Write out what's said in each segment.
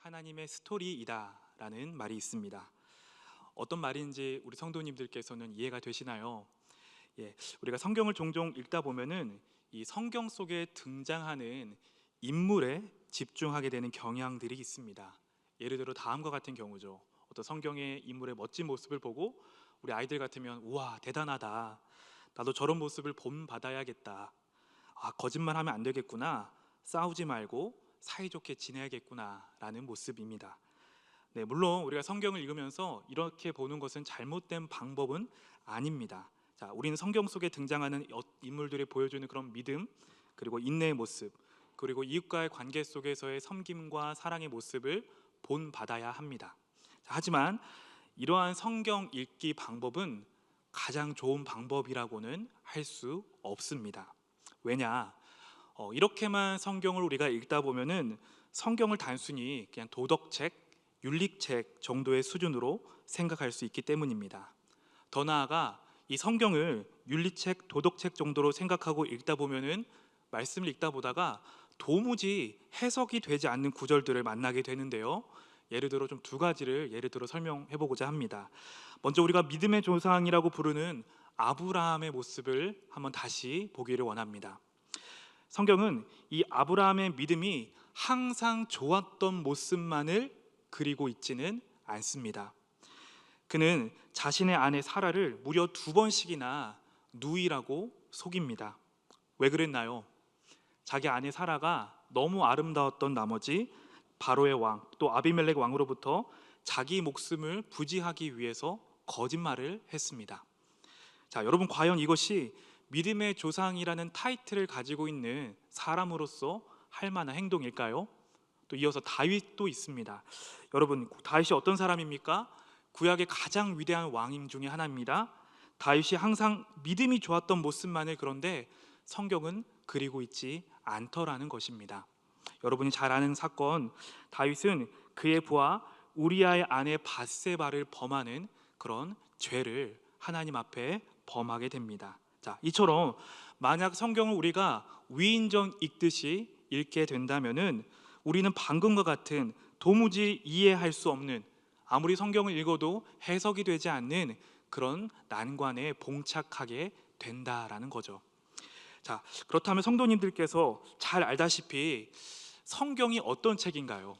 하나님의 스토리이다라는 말이 있습니다. 어떤 말인지 우리 성도님들께서는 이해가 되시나요? 우리가 성경을 종종 읽다 보면은 이 성경 속에 등장하는 인물에 집중하게 되는 경향들이 있습니다. 예를 들어 다음과 같은 경우죠. 어떤 성경의 인물의 멋진 모습을 보고 우리 아이들 같으면 우와 대단하다, 나도 저런 모습을 본받아야겠다, 거짓말하면 안 되겠구나, 싸우지 말고 사이좋게 지내야겠구나 라는 모습입니다. 물론 우리가 성경을 읽으면서 이렇게 보는 것은 잘못된 방법은 아닙니다. 우리는 성경 속에 등장하는 인물들이 보여주는 그런 믿음, 그리고 인내의 모습, 그리고 이웃과의 관계 속에서의 섬김과 사랑의 모습을 본받아야 합니다. 하지만 이러한 성경 읽기 방법은 가장 좋은 방법이라고는 할 수 없습니다. 왜냐? 이렇게만 성경을 우리가 읽다 보면은 성경을 단순히 그냥 도덕책, 윤리책 정도의 수준으로 생각할 수 있기 때문입니다. 더 나아가 이 성경을 윤리책, 도덕책 정도로 생각하고 읽다 보면은 말씀을 읽다 보다가 도무지 해석이 되지 않는 구절들을 만나게 되는데요. 예를 들어 좀 두 가지를 예를 들어 설명해 보고자 합니다. 먼저 우리가 믿음의 조상이라고 부르는 아브라함의 모습을 한번 다시 보기를 원합니다. 성경은 이 아브라함의 믿음이 항상 좋았던 모습만을 그리고 있지는 않습니다. 그는 자신의 아내 사라를 무려 2번씩이나 누이라고 속입니다. 왜 그랬나요? 자기 아내 사라가 너무 아름다웠던 나머지 바로의 왕, 또 아비멜렉 왕으로부터 자기 목숨을 부지하기 위해서 거짓말을 했습니다. 여러분, 과연 이것이 믿음의 조상이라는 타이틀을 가지고 있는 사람으로서 할 만한 행동일까요? 또 이어서 다윗도 있습니다. 여러분, 다윗이 어떤 사람입니까? 구약의 가장 위대한 왕인 중에 하나입니다. 다윗이 항상 믿음이 좋았던 모습만을 그런데 성경은 그리고 있지 않더라는 것입니다. 여러분이 잘 아는 사건, 다윗은 그의 부하 우리아의 아내 밧세바를 범하는 그런 죄를 하나님 앞에 범하게 됩니다. 이처럼 만약 성경을 우리가 위인전 읽듯이 읽게 된다면은 우리는 방금과 같은 도무지 이해할 수 없는, 아무리 성경을 읽어도 해석이 되지 않는 그런 난관에 봉착하게 된다라는 거죠. 그렇다면 성도님들께서 잘 알다시피 성경이 어떤 책인가요?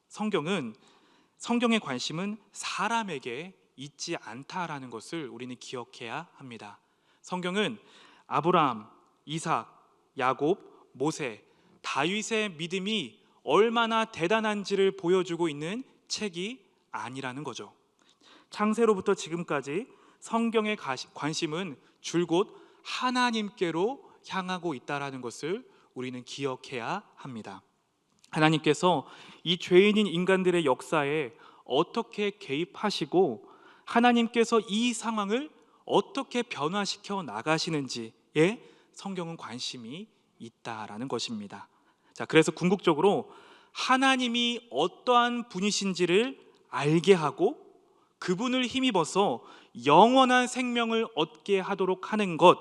성경의 관심은 사람에게 있지 않다라는 것을 우리는 기억해야 합니다. 성경은 아브라함, 이삭, 야곱, 모세, 다윗의 믿음이 얼마나 대단한지를 보여주고 있는 책이 아니라는 거죠. 창세로부터 지금까지 성경의 관심은 줄곧 하나님께로 향하고 있다는 것을 우리는 기억해야 합니다. 하나님께서 이 죄인인 인간들의 역사에 어떻게 개입하시고 하나님께서 이 상황을 어떻게 변화시켜 나가시는지에 성경은 관심이 있다라는 것입니다. 그래서 궁극적으로 하나님이 어떠한 분이신지를 알게 하고 그분을 힘입어서 영원한 생명을 얻게 하도록 하는 것,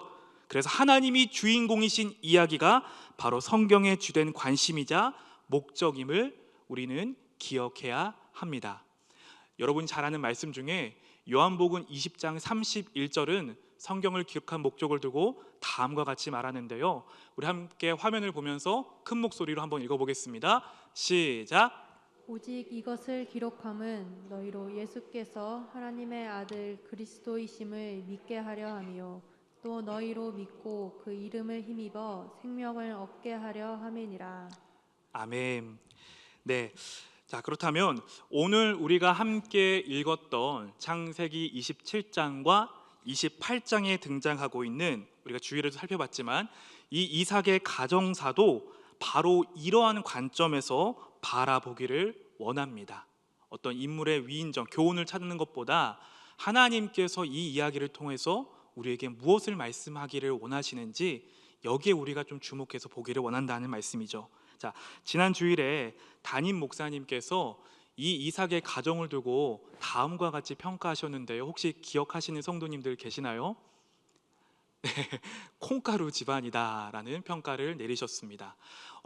그래서 하나님이 주인공이신 이야기가 바로 성경의 주된 관심이자 목적임을 우리는 기억해야 합니다. 여러분이 잘 아는 말씀 중에 요한복음 20장 31절은 성경을 기록한 목적을 두고 다음과 같이 말하는데요. 우리 함께 화면을 보면서 큰 목소리로 한번 읽어보겠습니다. 시작. 오직 이것을 기록함은 너희로 예수께서 하나님의 아들 그리스도이심을 믿게 하려 함이요 또 너희로 믿고 그 이름을 힘입어 생명을 얻게 하려 함이니라. 아멘. 그렇다면 오늘 우리가 함께 읽었던 창세기 27장과 28장에 등장하고 있는, 우리가 주일에도 살펴봤지만 이 이삭의 가정사도 바로 이러한 관점에서 바라보기를 원합니다. 어떤 인물의 위인전, 교훈을 찾는 것보다 하나님께서 이 이야기를 통해서 우리에게 무엇을 말씀하기를 원하시는지 여기에 우리가 좀 주목해서 보기를 원한다는 말씀이죠. 지난 주일에 담임 목사님께서 이 이삭의 가정을 두고 다음과 같이 평가하셨는데요. 혹시 기억하시는 성도님들 계시나요? 콩가루 집안이다라는 평가를 내리셨습니다.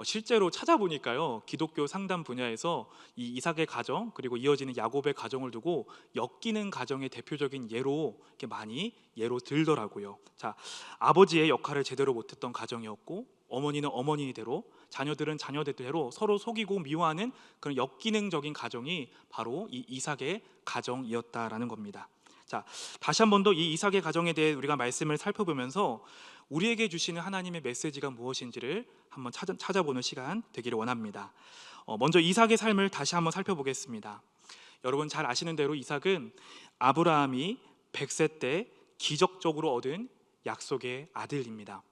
실제로 찾아보니까요, 기독교 상담 분야에서 이 이삭의 가정 그리고 이어지는 야곱의 가정을 두고 엮이는 가정의 대표적인 예로 이렇게 많이 예로 들더라고요. 자, 아버지의 역할을 제대로 못했던 가정이었고, 어머니는 어머니대로, 자녀들은 자녀대로 서로 속이고 미워하는 그런 역기능적인 가정이 바로 이 이삭의 가정이었다라는 겁니다. 자, 다시 한 번 더 이 이삭의 가정에 대해 우리가 말씀을 살펴보면서 우리에게 주시는 하나님의 메시지가 무엇인지를 한번 찾아보는 시간 되기를 원합니다. 먼저 이삭의 삶을 다시 한번 살펴보겠습니다. 여러분 잘 아시는 대로 이삭은 아브라함이 100세 때 기적적으로 얻은 약속의 아들입니다.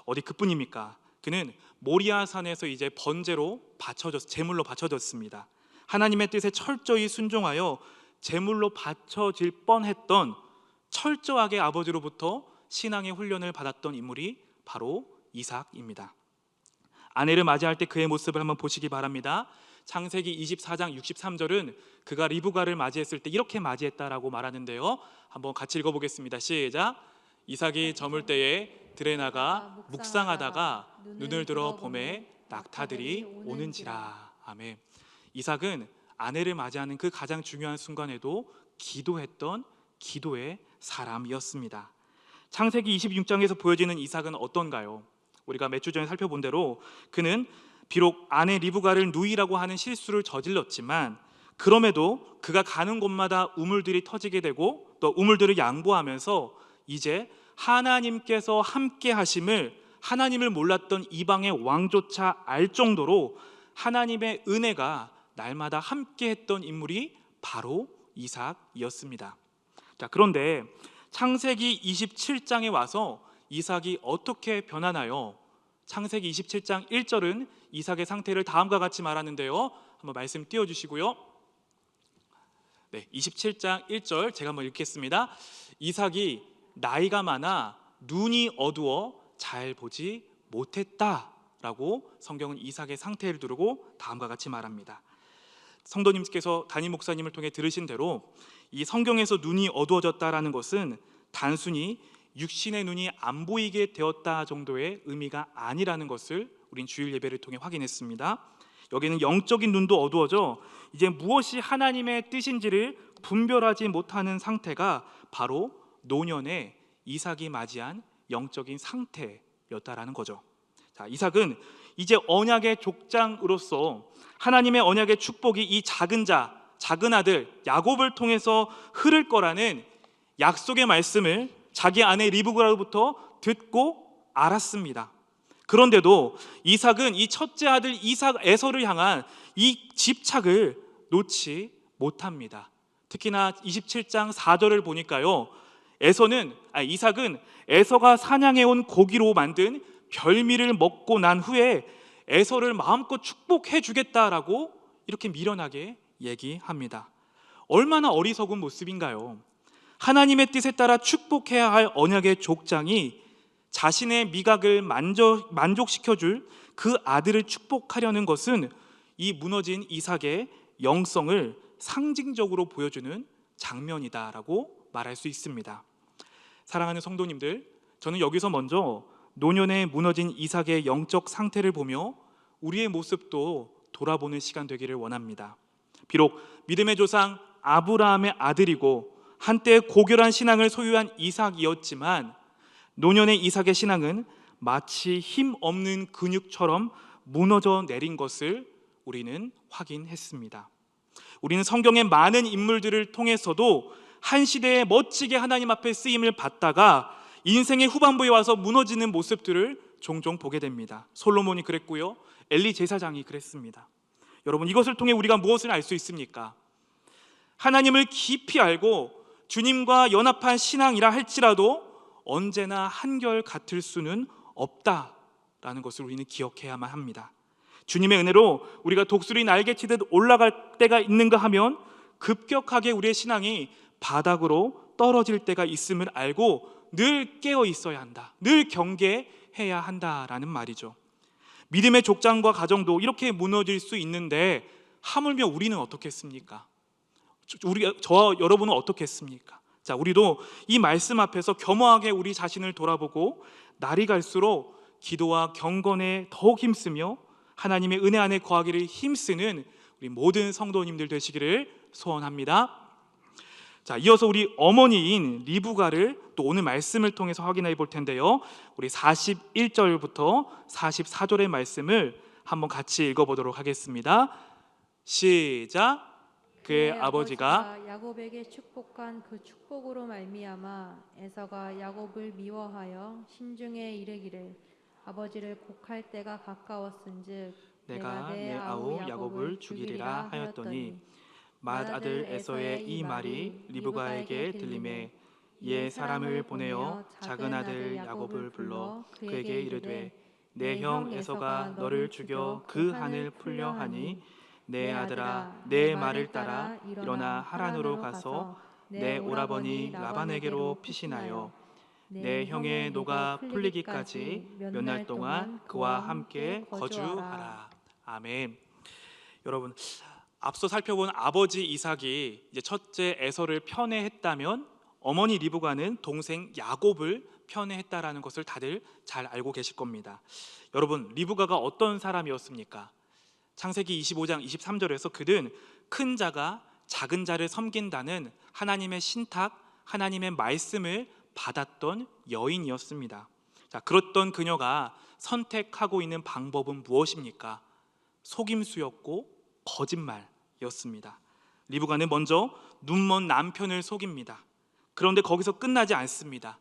어디 그뿐입니까? 그는 모리아산에서 이제 번제로 제물로 바쳐졌습니다. 하나님의 뜻에 철저히 순종하여 제물로 바쳐질 뻔했던, 철저하게 아버지로부터 신앙의 훈련을 받았던 인물이 바로 이삭입니다. 아내를 맞이할 때 그의 모습을 한번 보시기 바랍니다. 창세기 24장 63절은 그가 리브가를 맞이했을 때 이렇게 맞이했다라고 말하는데요, 한번 같이 읽어보겠습니다. 시작. 이삭이 저물 때에 들에 나가 묵상하다가 눈을 들어 보매 낙타들이 오는지라. 아멘. 이삭은 아내를 맞이하는 그 가장 중요한 순간에도 기도했던 기도의 사람이었습니다. 창세기 26장에서 보여지는 이삭은 어떤가요? 우리가 몇 주 전에 살펴본 대로 그는 비록 아내 리브가를 누이라고 하는 실수를 저질렀지만, 그럼에도 그가 가는 곳마다 우물들이 터지게 되고 또 우물들을 양보하면서 이제 하나님께서 함께 하심을, 하나님을 몰랐던 이방의 왕조차 알 정도로 하나님의 은혜가 날마다 함께 했던 인물이 바로 이삭이었습니다. 자, 그런데 창세기 27장에 와서 이삭이 어떻게 변하나요? 창세기 27장 1절은 이삭의 상태를 다음과 같이 말하는데요, 한번 말씀 띄워주시고요. 네, 27장 1절 제가 한번 읽겠습니다. 이삭이 나이가 많아 눈이 어두워 잘 보지 못했다라고 성경은 이삭의 상태를 두르고 다음과 같이 말합니다. 성도님께서 담임 목사님을 통해 들으신 대로 이 성경에서 눈이 어두워졌다라는 것은 단순히 육신의 눈이 안 보이게 되었다 정도의 의미가 아니라는 것을 우린 주일 예배를 통해 확인했습니다. 여기는 영적인 눈도 어두워져 이제 무엇이 하나님의 뜻인지를 분별하지 못하는 상태가 바로 노년의 이삭이 맞이한 영적인 상태였다라는 거죠. 자, 이삭은 이제 언약의 족장으로서 하나님의 언약의 축복이 이 작은 아들 야곱을 통해서 흐를 거라는 약속의 말씀을 자기 아내 리브가로부터 듣고 알았습니다. 그런데도 이삭은 이 첫째 아들 에서를 향한 이 집착을 놓지 못합니다. 특히나 27장 4절을 보니까요, 이삭은 에서가 사냥해온 고기로 만든 별미를 먹고 난 후에 에서를 마음껏 축복해 주겠다라고 이렇게 미련하게 얘기합니다. 얼마나 어리석은 모습인가요? 하나님의 뜻에 따라 축복해야 할 언약의 족장이 자신의 미각을 만족시켜줄 그 아들을 축복하려는 것은 이 무너진 이삭의 영성을 상징적으로 보여주는 장면이다라고 말할 수 있습니다. 사랑하는 성도님들, 저는 여기서 먼저 노년에 무너진 이삭의 영적 상태를 보며 우리의 모습도 돌아보는 시간 되기를 원합니다. 비록 믿음의 조상 아브라함의 아들이고 한때 고결한 신앙을 소유한 이삭이었지만, 노년의 이삭의 신앙은 마치 힘없는 근육처럼 무너져 내린 것을 우리는 확인했습니다. 우리는 성경의 많은 인물들을 통해서도 한 시대에 멋지게 하나님 앞에 쓰임을 받다가 인생의 후반부에 와서 무너지는 모습들을 종종 보게 됩니다. 솔로몬이 그랬고요, 엘리 제사장이 그랬습니다. 여러분, 이것을 통해 우리가 무엇을 알 수 있습니까? 하나님을 깊이 알고 주님과 연합한 신앙이라 할지라도 언제나 한결 같을 수는 없다라는 것을 우리는 기억해야만 합니다. 주님의 은혜로 우리가 독수리 날개치듯 올라갈 때가 있는가 하면 급격하게 우리의 신앙이 바닥으로 떨어질 때가 있음을 알고 늘 깨어 있어야 한다, 늘 경계해야 한다라는 말이죠. 믿음의 족장과 가정도 이렇게 무너질 수 있는데 하물며 우리는 어떻겠습니까? 저와 여러분은 어떻겠습니까? 자, 우리도 이 말씀 앞에서 겸허하게 우리 자신을 돌아보고 날이 갈수록 기도와 경건에 더욱 힘쓰며 하나님의 은혜 안에 거하기를 힘쓰는 우리 모든 성도님들 되시기를 소원합니다. 자, 이어서 우리 어머니인 리브가를 또 오늘 말씀을 통해서 확인해 볼 텐데요. 우리 41절부터 44절의 말씀을 한번 같이 읽어보도록 하겠습니다. 시작. 그의 아버지가 야곱에게 축복한 그 축복으로 말미암아 에서가 야곱을 미워하여 심중에 이르기를 아버지를 곡할 때가 가까웠은즉 내가 내 아우 야곱을 죽이리라 하였더니 맏아들 에서의 이 말이 리브가에게 들리매 이에 사람을 보내어 작은 아들 야곱을 불러 그에게 이르되 내 형 에서가 너를 죽여 그 한을 풀려 하니 내 아들아 내 말을 따라 일어나 하란으로 가서 내 오라버니 라반에게로 피신하여 내 형의 노가 풀리기까지 몇 날 동안 그와 함께 거주하라. 아멘. 여러분, 앞서 살펴본 아버지 이삭이 이제 첫째 에서를 편애했다면 어머니 리브가는 동생 야곱을 편애했다라는 것을 다들 잘 알고 계실 겁니다. 여러분, 리브가가 어떤 사람이었습니까? 창세기 25장 23절에서 그는 큰 자가 작은 자를 섬긴다는 하나님의 신탁, 하나님의 말씀을 받았던 여인이었습니다. 자, 그렇던 그녀가 선택하고 있는 방법은 무엇입니까? 속임수였고 거짓말이었습니다. 리브가는 먼저 눈먼 남편을 속입니다. 그런데 거기서 끝나지 않습니다.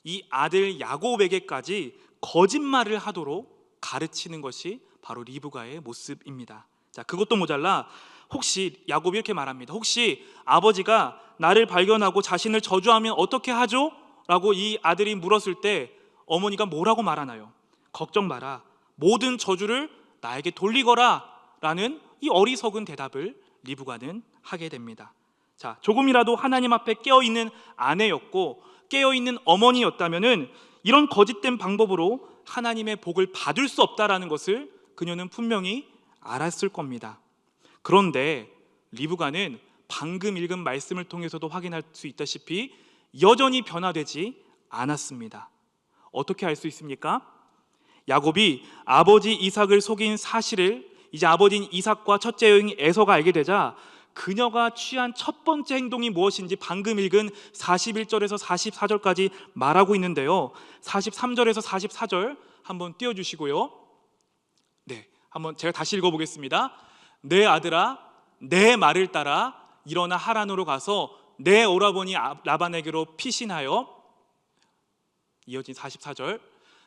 이 아들 야곱에게까지 거짓말을 하도록 가르치는 것이 바로 리브가의 모습입니다. 자, 그것도 모자라 혹시 야곱이 이렇게 말합니다. 혹시 아버지가 나를 발견하고 자신을 저주하면 어떻게 하죠? 라고 이 아들이 물었을 때 어머니가 뭐라고 말하나요? 걱정 마라. 모든 저주를 나에게 돌리거라 라는 이 어리석은 대답을 리브가는 하게 됩니다. 자, 조금이라도 하나님 앞에 깨어있는 아내였고 깨어있는 어머니였다면은 이런 거짓된 방법으로 하나님의 복을 받을 수 없다라는 것을 그녀는 분명히 알았을 겁니다. 그런데 리브가는 방금 읽은 말씀을 통해서도 확인할 수 있다시피 여전히 변화되지 않았습니다. 어떻게 알 수 있습니까? 야곱이 아버지 이삭을 속인 사실을 이제 아버지인 이삭과 첫째 여인 에서가 알게 되자 그녀가 취한 첫 번째 행동이 무엇인지 방금 읽은 41절에서 44절까지 말하고 있는데요. 43절에서 44절 한번 띄워주시고요. 네, 한번 제가 다시 읽어보겠습니다. 내 아들아, 내 말을 따라 일어나 하란으로 가서 내 오라버니 라반에게로 피신하여, 이어진 44절,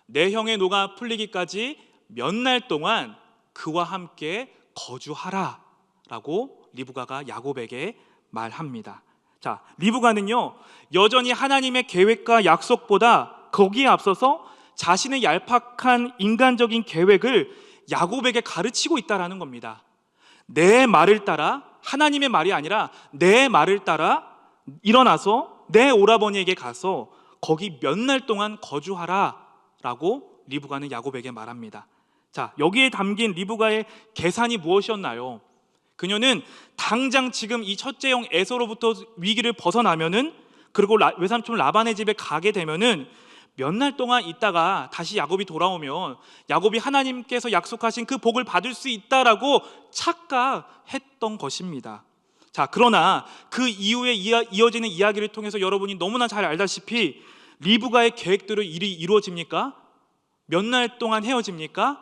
내 형의 노가 풀리기까지 몇 날 동안 그와 함께 거주하라 라고 리브가가 야곱에게 말합니다. 자, 리브가는요 여전히 하나님의 계획과 약속보다 거기에 앞서서 자신의 얄팍한 인간적인 계획을 야곱에게 가르치고 있다라는 겁니다. 내 말을 따라, 하나님의 말이 아니라 내 말을 따라 일어나서 내 오라버니에게 가서 거기 몇 날 동안 거주하라 라고 리브가는 야곱에게 말합니다. 자, 여기에 담긴 리브가의 계산이 무엇이었나요? 그녀는 당장 지금 이 첫째 형 에서로부터 위기를 벗어나면은, 그리고 외삼촌 라반의 집에 가게 되면은 몇 날 동안 있다가 다시 야곱이 돌아오면 야곱이 하나님께서 약속하신 그 복을 받을 수 있다라고 착각했던 것입니다. 자, 그러나 그 이후에 이어지는 이야기를 통해서 여러분이 너무나 잘 알다시피 리브가의 계획대로 일이 이루어집니까? 몇 날 동안 헤어집니까?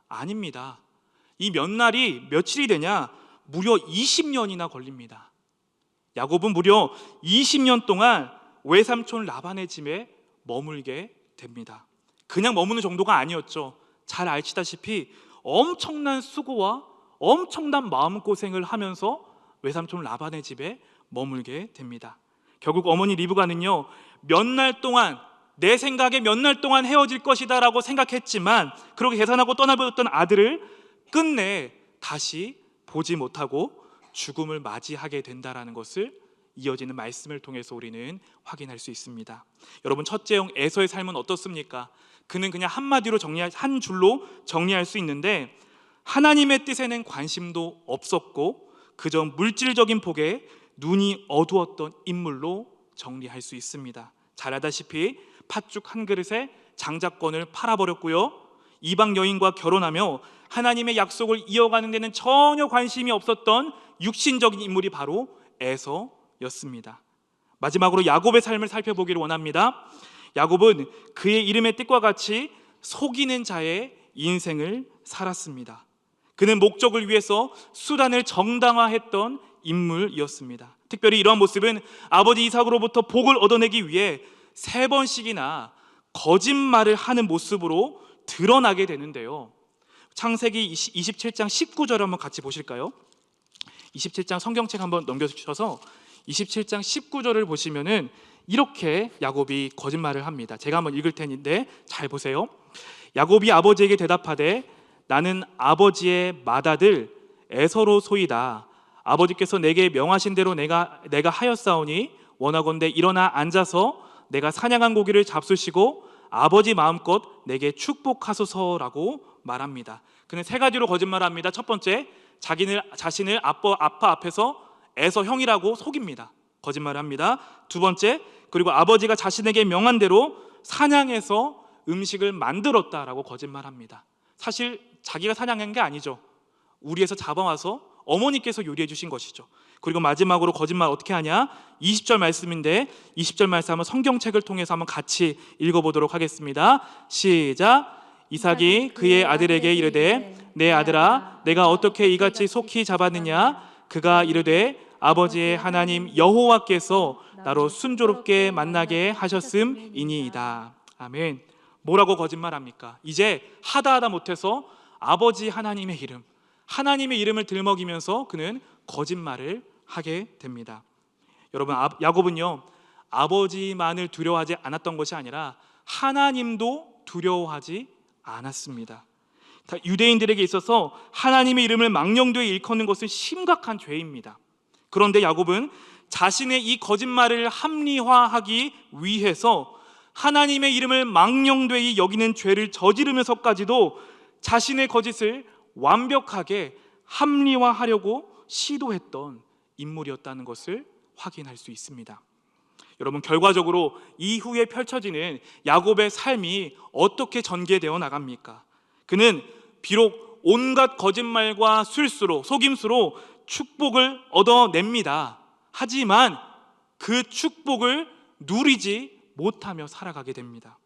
아닙니다. 이 몇 날이 며칠이 되냐? 무려 20년이나 걸립니다. 야곱은 무려 20년 동안 외삼촌 라반의 집에 머물게 됩니다. 그냥 머무는 정도가 아니었죠. 잘 아시다시피 엄청난 수고와 엄청난 마음고생을 하면서 외삼촌 라반의 집에 머물게 됩니다. 결국 어머니 리브가는요 몇 날 동안, 내 생각에 몇 날 동안 헤어질 것이다 라고 생각했지만 그렇게 계산하고 떠나버렸던 아들을 끝내 다시 보지 못하고 죽음을 맞이하게 된다라는 것을 이어지는 말씀을 통해서 우리는 확인할 수 있습니다. 여러분, 첫째 형 에서의 삶은 어떻습니까? 그는 그냥 한마디로 한 줄로 정리할 수 있는데 하나님의 뜻에는 관심도 없었고 그저 물질적인 복에 눈이 어두웠던 인물로 정리할 수 있습니다. 잘 알다시피 팥죽 한 그릇에 장자권을 팔아버렸고요, 이방 여인과 결혼하며 하나님의 약속을 이어가는 데는 전혀 관심이 없었던 육신적인 인물이 바로 에서였습니다. 마지막으로 야곱의 삶을 살펴보기를 원합니다. 야곱은 그의 이름의 뜻과 같이 속이는 자의 인생을 살았습니다. 그는 목적을 위해서 수단을 정당화했던 인물이었습니다. 특별히 이러한 모습은 아버지 이삭으로부터 복을 얻어내기 위해 3번씩이나 거짓말을 하는 모습으로 드러나게 되는데요. 창세기 27장 19절을 한번 같이 보실까요? 27장 성경책 한번 넘겨주셔서 27장 19절을 보시면은 이렇게 야곱이 거짓말을 합니다. 제가 한번 읽을 테니데 잘 보세요. 야곱이 아버지에게 대답하되 나는 아버지의 맏아들 에서로 소이다. 아버지께서 내게 명하신 대로 내가 하였사오니 원하건대 일어나 앉아서 내가 사냥한 고기를 잡수시고 아버지 마음껏 내게 축복하소서라고 말합니다. 그는 3가지로 거짓말합니다. 첫 번째, 자신을 아빠 앞에서 에서 형이라고 속입니다. 거짓말합니다. 두 번째, 그리고 아버지가 자신에게 명한 대로 사냥해서 음식을 만들었다라고 거짓말합니다. 사실 자기가 사냥한 게 아니죠. 우리에서 잡아와서 어머니께서 요리해 주신 것이죠. 그리고 마지막으로 거짓말 어떻게 하냐? 20절 말씀인데 20절 말씀 한번 성경책을 통해서 한번 같이 읽어보도록 하겠습니다. 시작. 이삭이 그의 아들에게 이르되 내 아들아 내가 어떻게 이같이 속히 잡았느냐? 그가 이르되 아버지의 하나님 여호와께서 나로 순조롭게 만나게 하셨음이니이다. 아멘. 뭐라고 거짓말합니까? 이제 하다 못해서 아버지 하나님의 이름, 하나님의 이름을 들먹이면서 그는 거짓말을 하게 됩니다. 여러분, 야곱은요 아버지만을 두려워하지 않았던 것이 아니라 하나님도 두려워하지 않았습니다. 유대인들에게 있어서 하나님의 이름을 망령되이 일컫는 것은 심각한 죄입니다. 그런데 야곱은 자신의 이 거짓말을 합리화하기 위해서 하나님의 이름을 망령되이 여기는 죄를 저지르면서까지도 자신의 거짓을 완벽하게 합리화하려고 시도했던 인물이었다는 것을 확인할 수 있습니다. 여러분, 결과적으로 이후에 펼쳐지는 야곱의 삶이 어떻게 전개되어 나갑니까? 그는 비록 온갖 거짓말과 술수로, 속임수로 축복을 얻어냅니다. 하지만 그 축복을 누리지 못하며 살아가게 됩니다.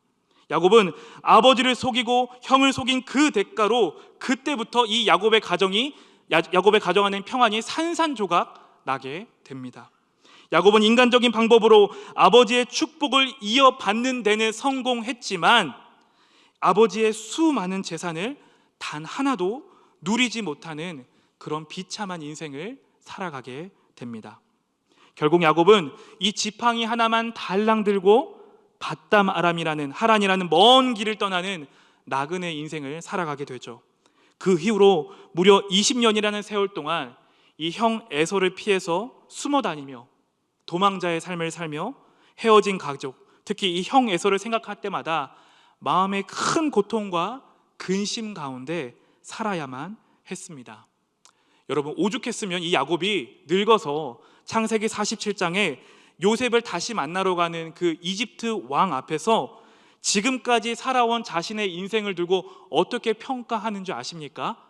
야곱은 아버지를 속이고 형을 속인 그 대가로 그때부터 이 야곱의 가정 안에 평안이 산산조각 나게 됩니다. 야곱은 인간적인 방법으로 아버지의 축복을 이어받는 데는 성공했지만 아버지의 수많은 재산을 단 하나도 누리지 못하는 그런 비참한 인생을 살아가게 됩니다. 결국 야곱은 이 지팡이 하나만 달랑 들고 밧담 아람이라는 하란이라는 먼 길을 떠나는 나그네 인생을 살아가게 되죠. 그 이후로 무려 20년이라는 세월 동안 이 형 에서를 피해서 숨어 다니며 도망자의 삶을 살며 헤어진 가족, 특히 이 형 에서를 생각할 때마다 마음의 큰 고통과 근심 가운데 살아야만 했습니다. 여러분, 오죽했으면 이 야곱이 늙어서 창세기 47장에 요셉을 다시 만나러 가는 그 이집트 왕 앞에서 지금까지 살아온 자신의 인생을 두고 어떻게 평가하는 줄 아십니까?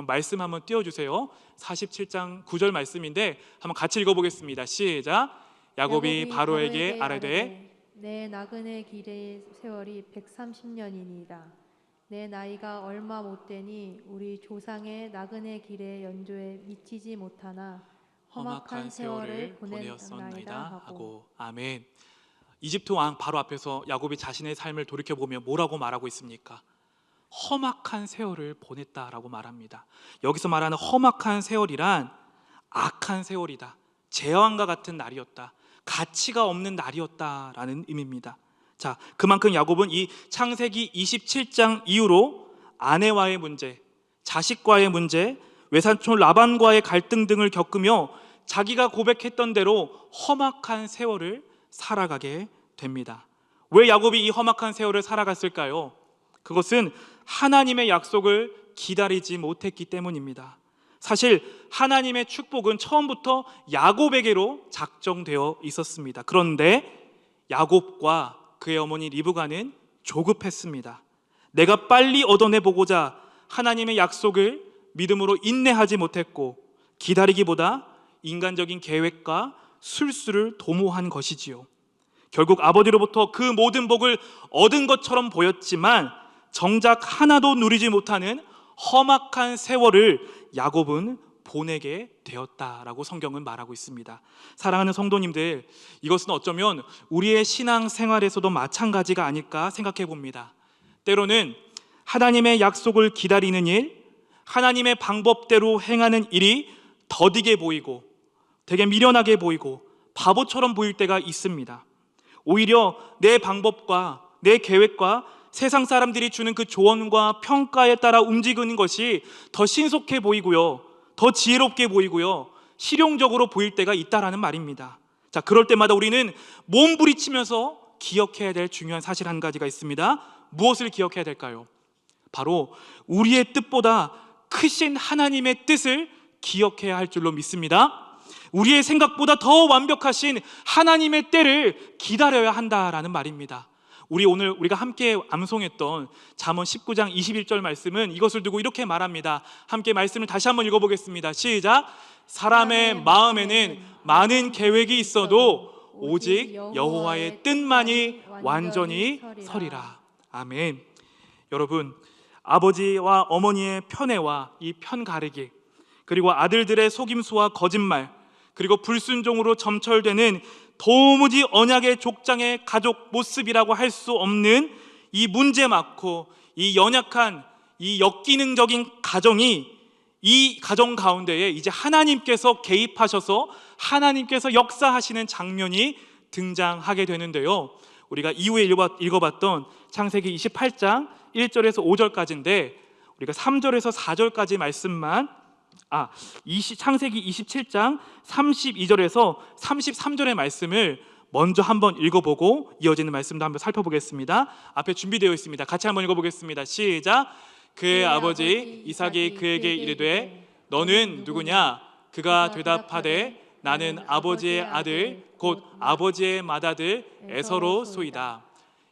말씀 한번 띄워주세요. 47장 9절 말씀인데 한번 같이 읽어보겠습니다. 시작. 야곱이 바로에게 아뢰되 내 나그네 길의 세월이 130년이니이다. 내 나이가 얼마 못되니 우리 조상의 나그네 길의 연조에 미치지 못하나 험악한 세월을 보내었나이다 하고. 아멘. 이집트 왕 바로 앞에서 야곱이 자신의 삶을 돌이켜보며 뭐라고 말하고 있습니까? 험악한 세월을 보냈다라고 말합니다. 여기서 말하는 험악한 세월이란 악한 세월이다, 재앙과 같은 날이었다, 가치가 없는 날이었다라는 의미입니다. 자, 그만큼 야곱은 이 창세기 27장 이후로 아내와의 문제, 자식과의 문제, 외삼촌 라반과의 갈등 등을 겪으며 자기가 고백했던 대로 험악한 세월을 살아가게 됩니다. 왜 야곱이 이 험악한 세월을 살아갔을까요? 그것은 하나님의 약속을 기다리지 못했기 때문입니다. 사실 하나님의 축복은 처음부터 야곱에게로 작정되어 있었습니다. 그런데 야곱과 그의 어머니 리브가는 조급했습니다. 내가 빨리 얻어내보고자 하나님의 약속을 믿음으로 인내하지 못했고 기다리기보다 인간적인 계획과 술수를 도모한 것이지요. 결국 아버지로부터 그 모든 복을 얻은 것처럼 보였지만 정작 하나도 누리지 못하는 험악한 세월을 야곱은 보내게 되었다라고 성경은 말하고 있습니다. 사랑하는 성도님들, 이것은 어쩌면 우리의 신앙 생활에서도 마찬가지가 아닐까 생각해 봅니다. 때로는 하나님의 약속을 기다리는 일, 하나님의 방법대로 행하는 일이 더디게 보이고 되게 미련하게 보이고 바보처럼 보일 때가 있습니다. 오히려 내 방법과 내 계획과 세상 사람들이 주는 그 조언과 평가에 따라 움직이는 것이 더 신속해 보이고요, 더 지혜롭게 보이고요, 실용적으로 보일 때가 있다라는 말입니다. 자, 그럴 때마다 우리는 몸부리치면서 기억해야 될 중요한 사실 한 가지가 있습니다. 무엇을 기억해야 될까요? 바로 우리의 뜻보다 크신 하나님의 뜻을 기억해야 할 줄로 믿습니다. 우리의 생각보다 더 완벽하신 하나님의 때를 기다려야 한다라는 말입니다. 오늘 우리가 함께 암송했던 잠언 19장 21절 말씀은 이것을 두고 이렇게 말합니다. 함께 말씀을 다시 한번 읽어보겠습니다. 시작. 사람의 마음에는 많은 계획이 있어도 오직 여호와의 뜻만이 완전히 서리라. 아멘. 여러분, 아버지와 어머니의 편애와 이 편가르기, 그리고 아들들의 속임수와 거짓말, 그리고 불순종으로 점철되는 도무지 언약의 족장의 가족 모습이라고 할 수 없는 이 문제 많고 이 연약한 이 역기능적인 가정이 이 가정 가운데에 이제 하나님께서 개입하셔서 하나님께서 역사하시는 장면이 등장하게 되는데요, 우리가 이후에 읽어봤던 창세기 28장 1절에서 5절까지인데 우리가 3절에서 4절까지 말씀만 창세기 27장 32절에서 33절의 말씀을 먼저 한번 읽어보고 이어지는 말씀도 한번 살펴보겠습니다. 앞에 준비되어 있습니다. 같이 한번 읽어보겠습니다. 시작. 그의 아버지 이삭이 그에게 이르되 너는 누구냐? 그가 대답하되 나는 아버지의 아들 곧 아버지의 맏아들 에서로소이다.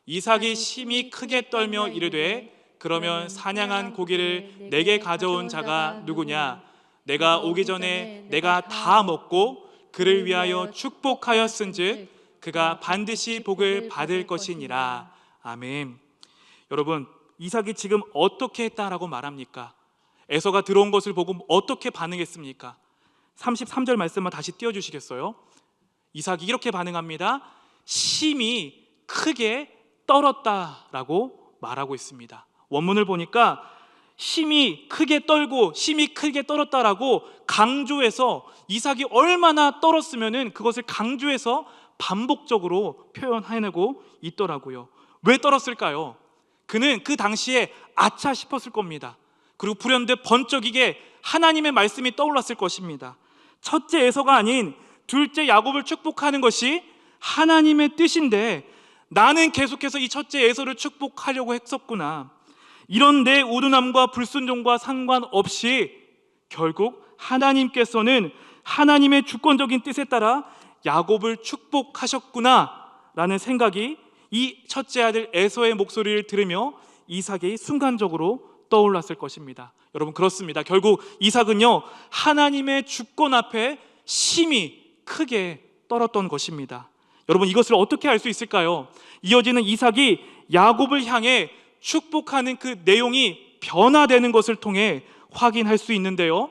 이삭이 심히 크게 떨며 이르되 그러면 사냥한 고기를 내게 가져온 자가 누구냐? 내가 오기 전에 내가 다 먹고 그를 위하여 축복하였은즉 그가 반드시 복을 받을 것이니라. 아멘. 여러분, 이삭이 지금 어떻게 했다라고 말합니까? 에서가 들어온 것을 보고 어떻게 반응했습니까? 33절 말씀만 다시 띄워주시겠어요? 이삭이 이렇게 반응합니다. 심히 크게 떨었다라고 말하고 있습니다. 원문을 보니까 심히 크게 떨고 심히 크게 떨었다라고 강조해서 이삭이 얼마나 떨었으면은 그것을 강조해서 반복적으로 표현해내고 있더라고요. 왜 떨었을까요? 그는 그 당시에 아차 싶었을 겁니다. 그리고 불현듯 번쩍이게 하나님의 말씀이 떠올랐을 것입니다. 첫째 에서가 아닌 둘째 야곱을 축복하는 것이 하나님의 뜻인데 나는 계속해서 이 첫째 에서를 축복하려고 했었구나. 이런 내 우둔함과 불순종과 상관없이 결국 하나님께서는 하나님의 주권적인 뜻에 따라 야곱을 축복하셨구나 라는 생각이 이 첫째 아들 에서의 목소리를 들으며 이삭이 순간적으로 떠올랐을 것입니다. 여러분, 그렇습니다. 결국 이삭은요, 하나님의 주권 앞에 심히 크게 떨었던 것입니다. 여러분, 이것을 어떻게 알 수 있을까요? 이어지는 이삭이 야곱을 향해 축복하는 그 내용이 변화되는 것을 통해 확인할 수 있는데요,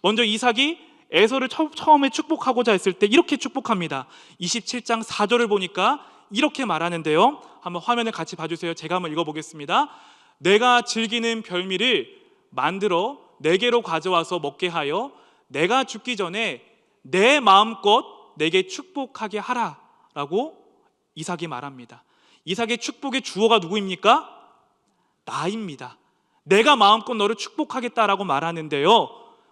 먼저 이삭이 에서를 처음에 축복하고자 했을 때 이렇게 축복합니다. 27장 4절을 보니까 이렇게 말하는데요, 한번 화면을 같이 봐주세요. 제가 한번 읽어보겠습니다. 내가 즐기는 별미를 만들어 내게로 가져와서 먹게 하여 내가 죽기 전에 내 마음껏 내게 축복하게 하라 라고 이삭이 말합니다. 이삭의 축복의 주어가 누구입니까? 나입니다. 내가 마음껏 너를 축복하겠다라고 말하는데요,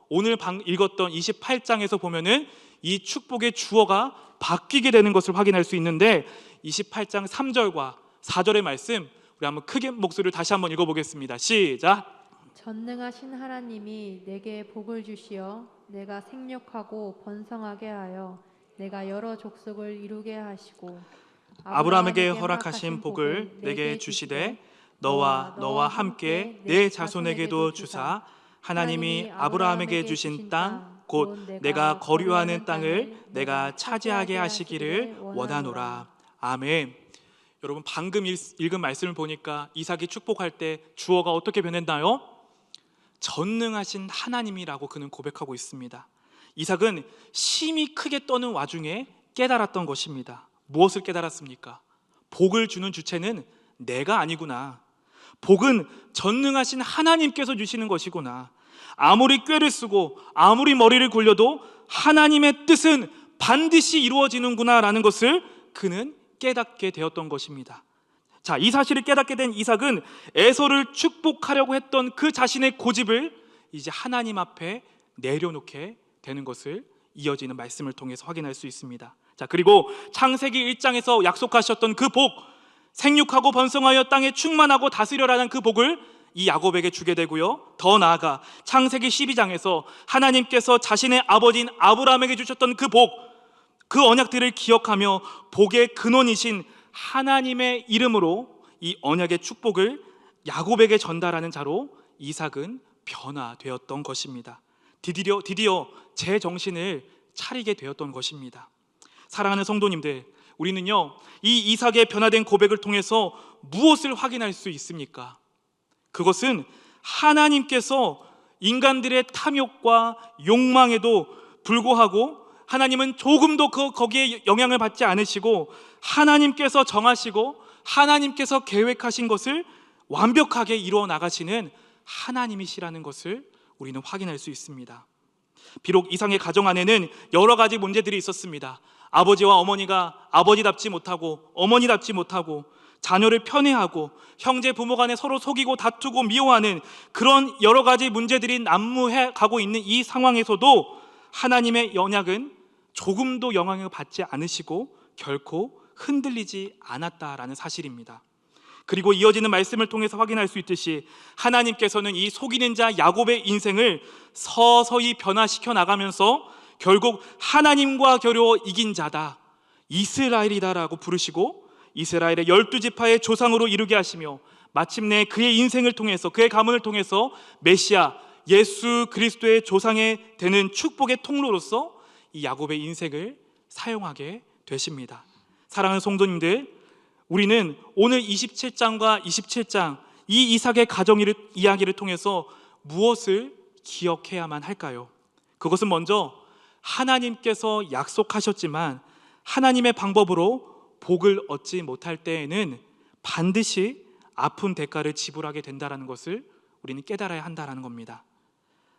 오늘 읽었던 28장에서 보면은 이 축복의 주어가 바뀌게 되는 것을 확인할 수 있는데 28장 3절과 4절의 말씀 우리 한번 크게 목소리를 다시 한번 읽어보겠습니다. 시작. 전능하신 하나님이 내게 복을 주시어 내가 생육하고 번성하게 하여 내가 여러 족속을 이루게 하시고 아브라함에게 허락하신 복을 내게 주시되 너와 함께 내 자손에게도 주사 하나님이 아브라함에게 주신 땅 곧 내가 거류하는 땅을 내가 차지하게 하시기를 원하노라. 아멘. 여러분, 방금 읽은 말씀을 보니까 이삭이 축복할 때 주어가 어떻게 변했나요? 전능하신 하나님이라고 그는 고백하고 있습니다. 이삭은 심히 크게 떠는 와중에 깨달았던 것입니다. 무엇을 깨달았습니까? 복을 주는 주체는 내가 아니구나. 복은 전능하신 하나님께서 주시는 것이구나. 아무리 꾀를 쓰고 아무리 머리를 굴려도 하나님의 뜻은 반드시 이루어지는구나 라는 것을 그는 깨닫게 되었던 것입니다. 자, 이 사실을 깨닫게 된 이삭은 에서를 축복하려고 했던 그 자신의 고집을 이제 하나님 앞에 내려놓게 되는 것을 이어지는 말씀을 통해서 확인할 수 있습니다. 자, 그리고 창세기 1장에서 약속하셨던 그 복, 생육하고 번성하여 땅에 충만하고 다스려라는 그 복을 이 야곱에게 주게 되고요, 더 나아가 창세기 12장에서 하나님께서 자신의 아버지인 아브라함에게 주셨던 그 복, 그 언약들을 기억하며 복의 근원이신 하나님의 이름으로 이 언약의 축복을 야곱에게 전달하는 자로 이삭은 변화되었던 것입니다. 드디어 제 정신을 차리게 되었던 것입니다. 사랑하는 성도님들, 우리는요, 이 이삭의 변화된 고백을 통해서 무엇을 확인할 수 있습니까? 그것은 하나님께서 인간들의 탐욕과 욕망에도 불구하고 하나님은 조금도 거기에 영향을 받지 않으시고 하나님께서 정하시고 하나님께서 계획하신 것을 완벽하게 이루어 나가시는 하나님이시라는 것을 우리는 확인할 수 있습니다. 비록 이삭의 가정 안에는 여러 가지 문제들이 있었습니다. 아버지와 어머니가 아버지답지 못하고 어머니답지 못하고 자녀를 편애하고 형제 부모 간에 서로 속이고 다투고 미워하는 그런 여러 가지 문제들이 난무해 가고 있는 이 상황에서도 하나님의 언약은 조금도 영향을 받지 않으시고 결코 흔들리지 않았다라는 사실입니다. 그리고 이어지는 말씀을 통해서 확인할 수 있듯이 하나님께서는 이 속이는 자 야곱의 인생을 서서히 변화시켜 나가면서 결국 하나님과 겨루어 이긴 자다, 이스라엘이다라고 부르시고 이스라엘의 12지파의 조상으로 이루게 하시며 마침내 그의 인생을 통해서, 그의 가문을 통해서 메시아 예수 그리스도의 조상이 되는 축복의 통로로서 이 야곱의 인생을 사용하게 되십니다. 사랑하는 성도님들, 우리는 오늘 27장과 27장 이 이삭의 가정 이야기를 통해서 무엇을 기억해야만 할까요? 그것은 먼저 하나님께서 약속하셨지만 하나님의 방법으로 복을 얻지 못할 때에는 반드시 아픈 대가를 지불하게 된다는 것을 우리는 깨달아야 한다는 겁니다.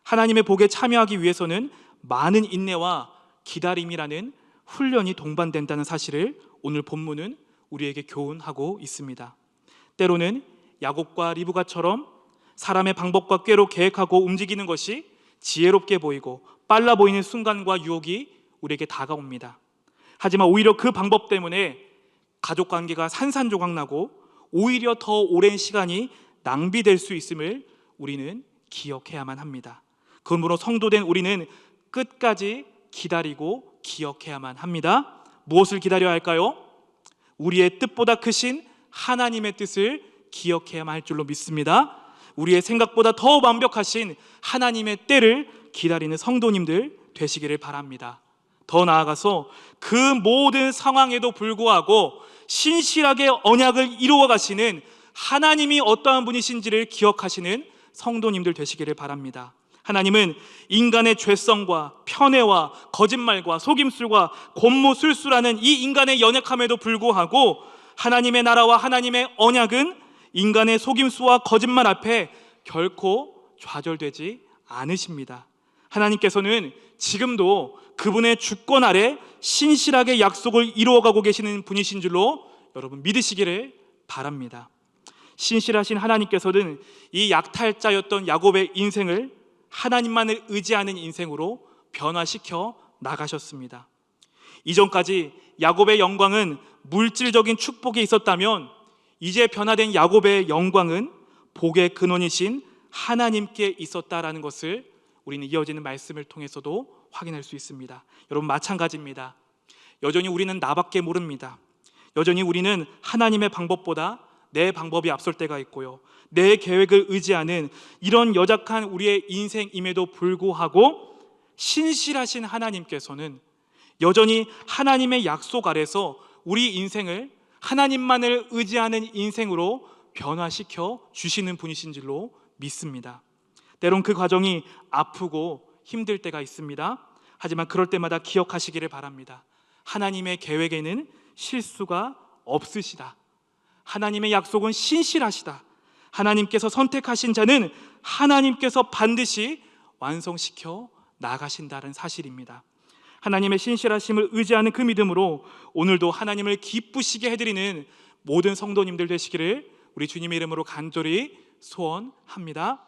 하나님의 복에 참여하기 위해서는 많은 인내와 기다림이라는 훈련이 동반된다는 사실을 오늘 본문은 우리에게 교훈하고 있습니다. 때로는 야곱과 리브가처럼 사람의 방법과 꾀로 계획하고 움직이는 것이 지혜롭게 보이고 빨라 보이는 순간과 유혹이 우리에게 다가옵니다. 하지만 오히려 그 방법 때문에 가족관계가 산산조각나고 오히려 더 오랜 시간이 낭비될 수 있음을 우리는 기억해야만 합니다. 그러므로 성도된 우리는 끝까지 기다리고 기억해야만 합니다. 무엇을 기다려야 할까요? 우리의 뜻보다 크신 하나님의 뜻을 기억해야만 할 줄로 믿습니다. 우리의 생각보다 더 완벽하신 하나님의 때를 기다리는 성도님들 되시기를 바랍니다. 더 나아가서 그 모든 상황에도 불구하고 신실하게 언약을 이루어 가시는 하나님이 어떠한 분이신지를 기억하시는 성도님들 되시기를 바랍니다. 하나님은 인간의 죄성과 편애와 거짓말과 속임술과 곤모술수라는 이 인간의 연약함에도 불구하고 하나님의 나라와 하나님의 언약은 인간의 속임수와 거짓말 앞에 결코 좌절되지 않으십니다. 하나님께서는 지금도 그분의 주권 아래 신실하게 약속을 이루어가고 계시는 분이신 줄로 여러분 믿으시기를 바랍니다. 신실하신 하나님께서는 이 약탈자였던 야곱의 인생을 하나님만을 의지하는 인생으로 변화시켜 나가셨습니다. 이전까지 야곱의 영광은 물질적인 축복이 있었다면 이제 변화된 야곱의 영광은 복의 근원이신 하나님께 있었다라는 것을 우리는 이어지는 말씀을 통해서도 확인할 수 있습니다. 여러분, 마찬가지입니다. 여전히 우리는 나밖에 모릅니다. 여전히 우리는 하나님의 방법보다 내 방법이 앞설 때가 있고요, 내 계획을 의지하는 이런 여작한 우리의 인생임에도 불구하고 신실하신 하나님께서는 여전히 하나님의 약속 아래서 우리 인생을 하나님만을 의지하는 인생으로 변화시켜 주시는 분이신 줄로 믿습니다. 때론 그 과정이 아프고 힘들 때가 있습니다. 하지만 그럴 때마다 기억하시기를 바랍니다. 하나님의 계획에는 실수가 없으시다. 하나님의 약속은 신실하시다. 하나님께서 선택하신 자는 하나님께서 반드시 완성시켜 나가신다는 사실입니다. 하나님의 신실하심을 의지하는 그 믿음으로 오늘도 하나님을 기쁘시게 해드리는 모든 성도님들 되시기를 우리 주님의 이름으로 간절히 소원합니다.